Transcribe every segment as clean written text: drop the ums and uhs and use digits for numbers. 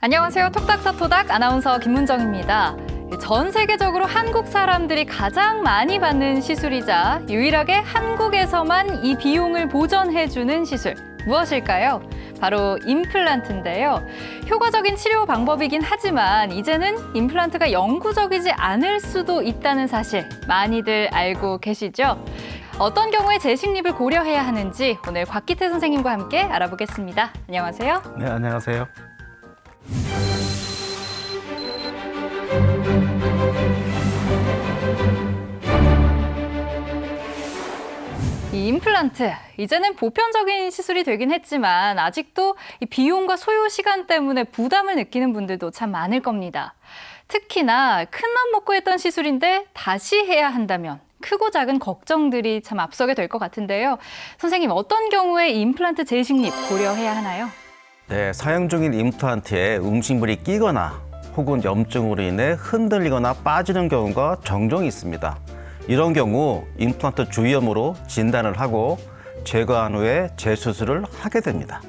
안녕하세요. 톡닥터토닥 아나운서 김문정입니다. 전 세계적으로 한국 사람들이 가장 많이 받는 시술이자 유일하게 한국에서만 이 비용을 보전해주는 시술. 무엇일까요? 바로 임플란트인데요. 효과적인 치료 방법이긴 하지만 이제는 임플란트가 영구적이지 않을 수도 있다는 사실 많이들 알고 계시죠? 어떤 경우에 재식립을 고려해야 하는지 오늘 곽기태 선생님과 함께 알아보겠습니다. 안녕하세요. 네, 안녕하세요. 이 임플란트, 이제는 보편적인 시술이 되긴 했지만 아직도 이 비용과 소요 시간 때문에 부담을 느끼는 분들도 참 많을 겁니다. 특히나 큰맘 먹고 했던 시술인데 다시 해야 한다면 크고 작은 걱정들이 참 앞서게 될 것 같은데요. 선생님, 어떤 경우에 이 임플란트 재식립 고려해야 하나요? 네, 사용 중인 임플란트에 음식물이 끼거나 혹은 염증으로 인해 흔들리거나 빠지는 경우가 종종 있습니다. 이런 경우 임플란트 주위염으로 진단을 하고 제거한 후에 재수술을 하게 됩니다.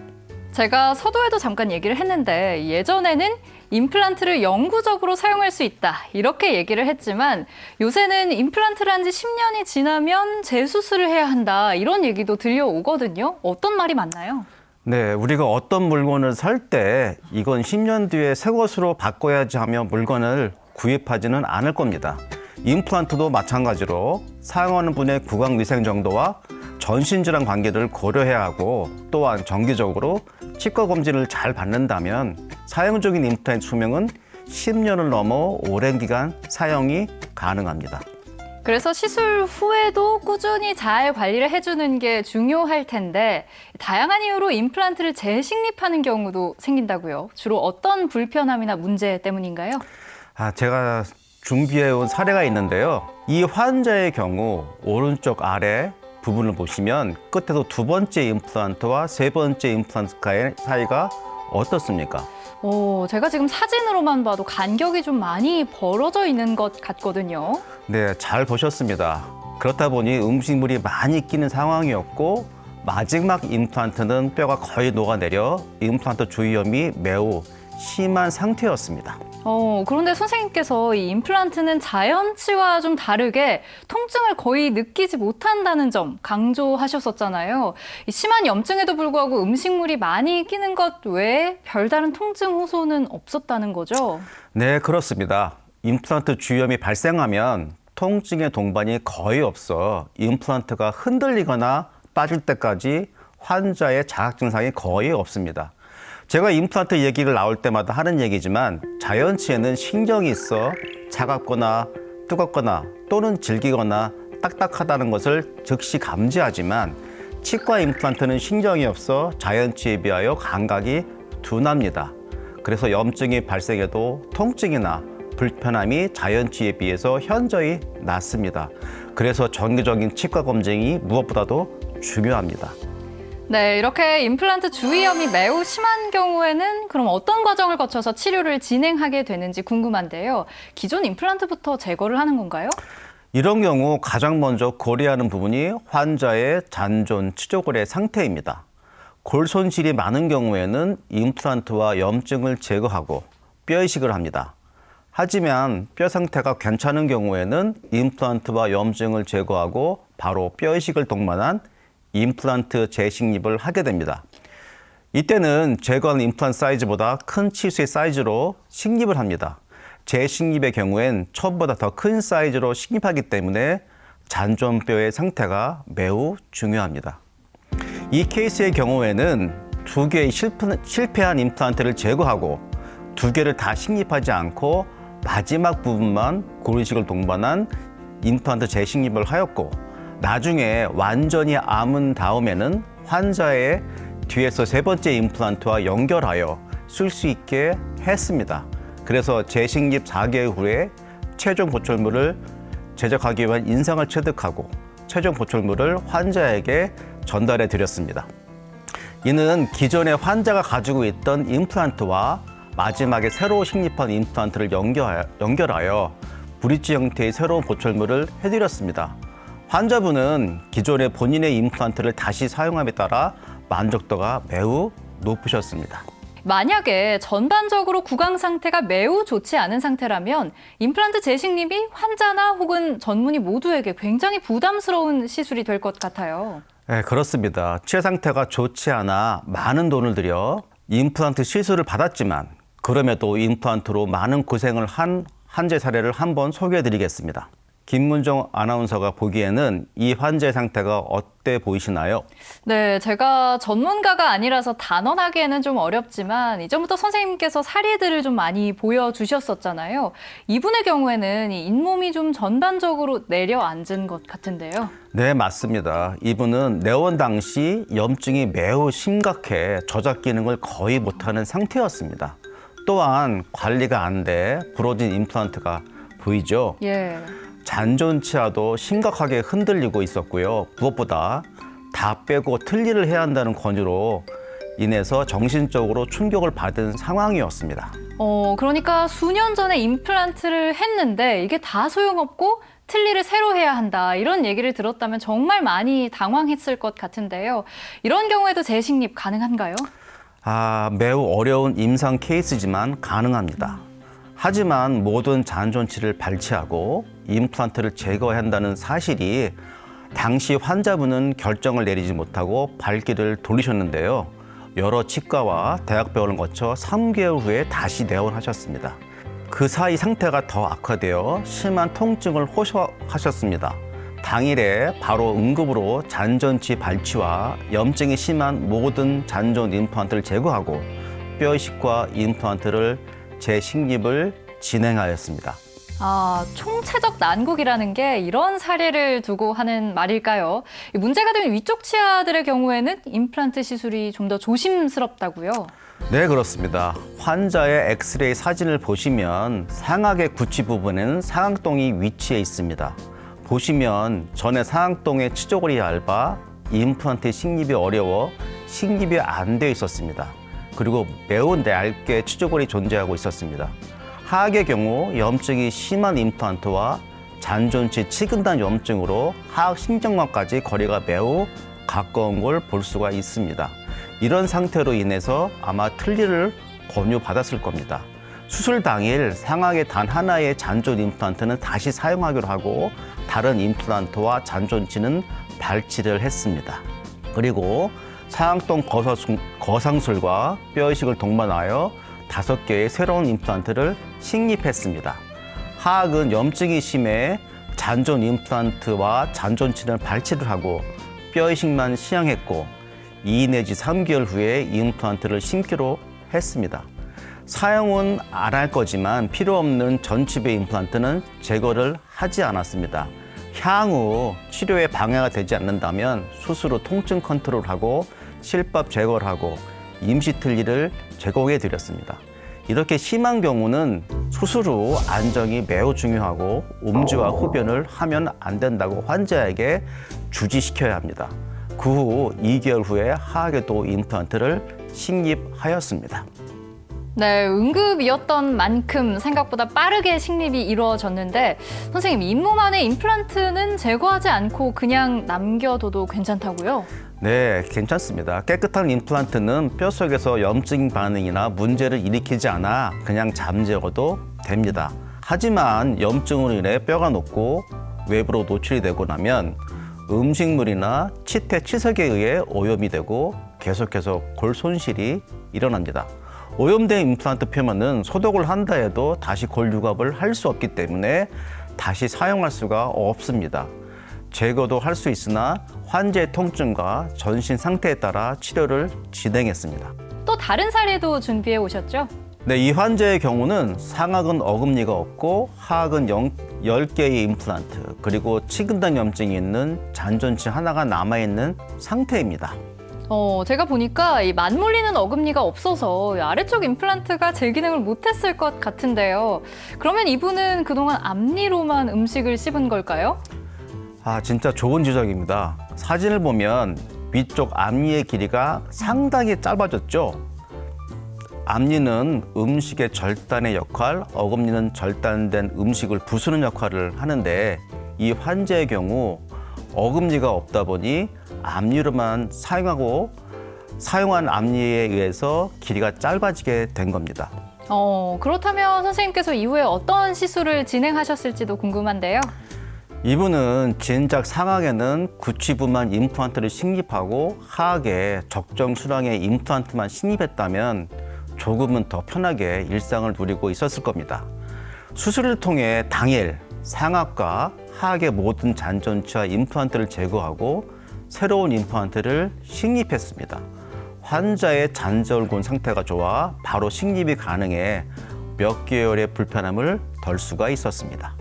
제가 서두에도 잠깐 얘기를 했는데 예전에는 임플란트를 영구적으로 사용할 수 있다 이렇게 얘기를 했지만 요새는 임플란트를 한 지 10년이 지나면 재수술을 해야 한다 이런 얘기도 들려오거든요. 어떤 말이 맞나요? 네, 우리가 어떤 물건을 살 때 이건 10년 뒤에 새 것으로 바꿔야지 하며 물건을 구입하지는 않을 겁니다. 임플란트도 마찬가지로 사용하는 분의 구강위생 정도와 전신질환 관계를 고려해야 하고 또한 정기적으로 치과 검진을 잘 받는다면 사용 중인 임플란트 수명은 10년을 넘어 오랜 기간 사용이 가능합니다. 그래서 시술 후에도 꾸준히 잘 관리를 해주는 게 중요할 텐데 다양한 이유로 임플란트를 재식립하는 경우도 생긴다고요. 주로 어떤 불편함이나 문제 때문인가요? 제가 준비해온 사례가 있는데요. 이 환자의 경우 오른쪽 아래 부분을 보시면 끝에도 두 번째 임플란트와 세 번째 임플란트 사이가 어떻습니까? 제가 지금 사진으로만 봐도 간격이 좀 많이 벌어져 있는 것 같거든요. 네, 잘 보셨습니다. 그렇다 보니 음식물이 많이 끼는 상황이었고 마지막 임플란트는 뼈가 거의 녹아내려 임플란트 주위염이 매우 심한 상태였습니다. 그런데 선생님께서 이 임플란트는 자연치와 좀 다르게 통증을 거의 느끼지 못한다는 점 강조하셨었잖아요. 이 심한 염증에도 불구하고 음식물이 많이 끼는 것 외에 별다른 통증 호소는 없었다는 거죠? 네, 그렇습니다. 임플란트 주위염이 발생하면 통증의 동반이 거의 없어 임플란트가 흔들리거나 빠질 때까지 환자의 자각 증상이 거의 없습니다. 제가 임플란트 얘기를 나올 때마다 하는 얘기지만 자연치에는 신경이 있어 차갑거나 뜨겁거나 또는 질기거나 딱딱하다는 것을 즉시 감지하지만 치과 임플란트는 신경이 없어 자연치에 비하여 감각이 둔합니다. 그래서 염증이 발생해도 통증이나 불편함이 자연치에 비해서 현저히 낮습니다. 그래서 정기적인 치과 검진이 무엇보다도 중요합니다. 네, 이렇게 임플란트 주위염이 매우 심한 경우에는 그럼 어떤 과정을 거쳐서 치료를 진행하게 되는지 궁금한데요. 기존 임플란트부터 제거를 하는 건가요? 이런 경우 가장 먼저 고려하는 부분이 환자의 잔존 치조골의 상태입니다. 골 손실이 많은 경우에는 임플란트와 염증을 제거하고 뼈 이식을 합니다. 하지만 뼈 상태가 괜찮은 경우에는 임플란트와 염증을 제거하고 바로 뼈 이식을 동반한 임플란트 재식립을 하게 됩니다. 이때는 제거한 임플란트 사이즈보다 큰 치수의 사이즈로 식립을 합니다. 재식립의 경우엔 처음보다 더 큰 사이즈로 식립하기 때문에 잔존뼈의 상태가 매우 중요합니다. 이 케이스의 경우에는 두 개의 실패한 임플란트를 제거하고 두 개를 다 식립하지 않고 마지막 부분만 골이식을 동반한 임플란트 재식립을 하였고 나중에 완전히 아문 다음에는 환자의 뒤에서 세 번째 임플란트와 연결하여 쓸 수 있게 했습니다. 그래서 재식립 4개월 후에 최종 보철물을 제작하기 위한 인상을 체득하고 최종 보철물을 환자에게 전달해 드렸습니다. 이는 기존의 환자가 가지고 있던 임플란트와 마지막에 새로 식립한 임플란트를 연결하여 브릿지 형태의 새로운 보철물을 해드렸습니다. 환자분은 기존의 본인의 임플란트를 다시 사용함에 따라 만족도가 매우 높으셨습니다. 만약에 전반적으로 구강 상태가 매우 좋지 않은 상태라면 임플란트 재식립이 환자나 혹은 전문의 모두에게 굉장히 부담스러운 시술이 될 것 같아요. 네, 그렇습니다. 치아 상태가 좋지 않아 많은 돈을 들여 임플란트 시술을 받았지만 그럼에도 임플란트로 많은 고생을 한 환자 사례를 한번 소개해드리겠습니다. 김문정 아나운서가 보기에는 이 환자의 상태가 어때 보이시나요? 네, 제가 전문가가 아니라서 단언하기에는 좀 어렵지만 이전부터 선생님께서 사례들을 좀 많이 보여주셨었잖아요. 이분의 경우에는 이 잇몸이 좀 전반적으로 내려앉은 것 같은데요. 네, 맞습니다. 이분은 내원 당시 염증이 매우 심각해 저작 기능을 거의 못하는 상태였습니다. 또한 관리가 안 돼 부러진 임플란트가 보이죠? 예. 잔존 치아도 심각하게 흔들리고 있었고요. 무엇보다 다 빼고 틀니를 해야 한다는 권유로 인해서 정신적으로 충격을 받은 상황이었습니다. 그러니까 수년 전에 임플란트를 했는데 이게 다 소용없고 틀니를 새로 해야 한다. 이런 얘기를 들었다면 정말 많이 당황했을 것 같은데요. 이런 경우에도 재식립 가능한가요? 매우 어려운 임상 케이스지만 가능합니다. 하지만 모든 잔존치를 발치하고 임플란트를 제거해야 한다는 사실이 당시 환자분은 결정을 내리지 못하고 발길을 돌리셨는데요. 여러 치과와 대학병원을 거쳐 3개월 후에 다시 내원하셨습니다. 그 사이 상태가 더 악화되어 심한 통증을 호소하셨습니다. 당일에 바로 응급으로 잔존치 발치와 염증이 심한 모든 잔존 임플란트를 제거하고 뼈 이식과 임플란트를 재식립을 진행하였습니다. 총체적 난국이라는 게 이런 사례를 두고 하는 말일까요? 문제가 되는 위쪽 치아들의 경우에는 임플란트 시술이 좀 더 조심스럽다고요? 네, 그렇습니다. 환자의 엑스레이 사진을 보시면 상악의 구치 부분에는 상악동이 위치해 있습니다. 보시면 전에 상악동의 치조골이 얇아 임플란트 식립이 어려워 식립이 안 돼 있었습니다. 그리고 매우 얇게 치조골이 존재하고 있었습니다. 하악의 경우 염증이 심한 임플란트와 잔존치 치근단 염증으로 하악 신경막까지 거리가 매우 가까운 걸 볼 수가 있습니다. 이런 상태로 인해서 아마 틀니를 권유받았을 겁니다. 수술 당일 상악의 단 하나의 잔존 임플란트는 다시 사용하기로 하고 다른 임플란트와 잔존치는 발치를 했습니다. 그리고 상악동 거상술과 뼈이식을 동반하여 5개의 새로운 임플란트를 식립했습니다. 하악은 염증이 심해 잔존 임플란트와 잔존치는 발치를 하고 뼈이식만 시행했고 2 내지 3개월 후에 임플란트를 심기로 했습니다. 사용은 안 할 거지만 필요 없는 전치배 임플란트는 제거를 하지 않았습니다. 향후 치료에 방해가 되지 않는다면 수술 후 통증 컨트롤하고 실밥 제거를 하고 임시 틀니를 제공해 드렸습니다. 이렇게 심한 경우는 수술 후 안정이 매우 중요하고 음주와 흡연을 하면 안 된다고 환자에게 주지시켜야 합니다. 그 후 2개월 후에 하악에도 임플란트를 식립하였습니다. 네, 응급이었던 만큼 생각보다 빠르게 식립이 이루어졌는데 선생님, 잇몸 안에 임플란트는 제거하지 않고 그냥 남겨둬도 괜찮다고요? 네, 괜찮습니다. 깨끗한 임플란트는 뼈 속에서 염증 반응이나 문제를 일으키지 않아 그냥 잠재워도 됩니다. 하지만 염증으로 인해 뼈가 녹고 외부로 노출이 되고 나면 음식물이나 치태, 치석에 의해 오염이 되고 계속해서 골 손실이 일어납니다. 오염된 임플란트 표면은 소독을 한다 해도 다시 골 유갑을 할 수 없기 때문에 다시 사용할 수가 없습니다. 제거도 할 수 있으나 환자의 통증과 전신 상태에 따라 치료를 진행했습니다. 또 다른 사례도 준비해 오셨죠? 네, 이 환자의 경우는 상악은 어금니가 없고 하악은 10개의 임플란트 그리고 치근단 염증이 있는 잔존치 하나가 남아있는 상태입니다. 제가 보니까 이 맞물리는 어금니가 없어서 아래쪽 임플란트가 제 기능을 못했을 것 같은데요. 그러면 이분은 그동안 앞니로만 음식을 씹은 걸까요? 진짜 좋은 지적입니다. 사진을 보면 위쪽 앞니의 길이가 상당히 짧아졌죠. 앞니는 음식의 절단의 역할, 어금니는 절단된 음식을 부수는 역할을 하는데 이 환자의 경우 어금니가 없다 보니 앞니로만 사용하고 사용한 앞니에 의해서 길이가 짧아지게 된 겁니다. 그렇다면 선생님께서 이후에 어떤 시술을 진행하셨을지도 궁금한데요. 이분은 진작 상악에는 구취부만 임플란트를 식립하고 하악에 적정 수량의 임플란트만 식립했다면 조금은 더 편하게 일상을 누리고 있었을 겁니다. 수술을 통해 당일 상악과 하악의 모든 잔존치와 임플란트를 제거하고 새로운 임플란트를 식립했습니다. 환자의 잔절곤 상태가 좋아 바로 식립이 가능해 몇 개월의 불편함을 덜 수가 있었습니다.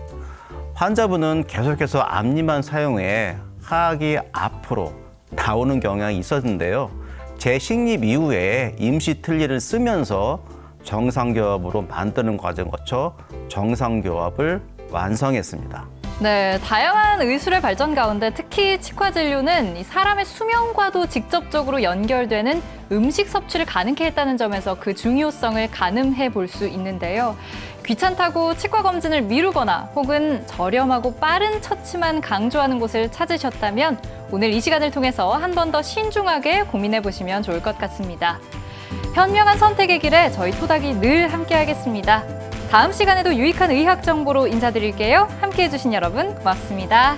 환자분은 계속해서 앞니만 사용해 하악이 앞으로 나오는 경향이 있었는데요. 재식립 이후에 임시 틀니를 쓰면서 정상교합으로 만드는 과정을 거쳐 정상교합을 완성했습니다. 네, 다양한 의술의 발전 가운데 특히 치과 진료는 이 사람의 수명과도 직접적으로 연결되는 음식 섭취를 가능케 했다는 점에서 그 중요성을 가늠해 볼 수 있는데요. 귀찮다고 치과 검진을 미루거나 혹은 저렴하고 빠른 처치만 강조하는 곳을 찾으셨다면 오늘 이 시간을 통해서 한 번 더 신중하게 고민해 보시면 좋을 것 같습니다. 현명한 선택의 길에 저희 토닥이 늘 함께하겠습니다. 다음 시간에도 유익한 의학 정보로 인사드릴게요. 함께해 주신 여러분 고맙습니다.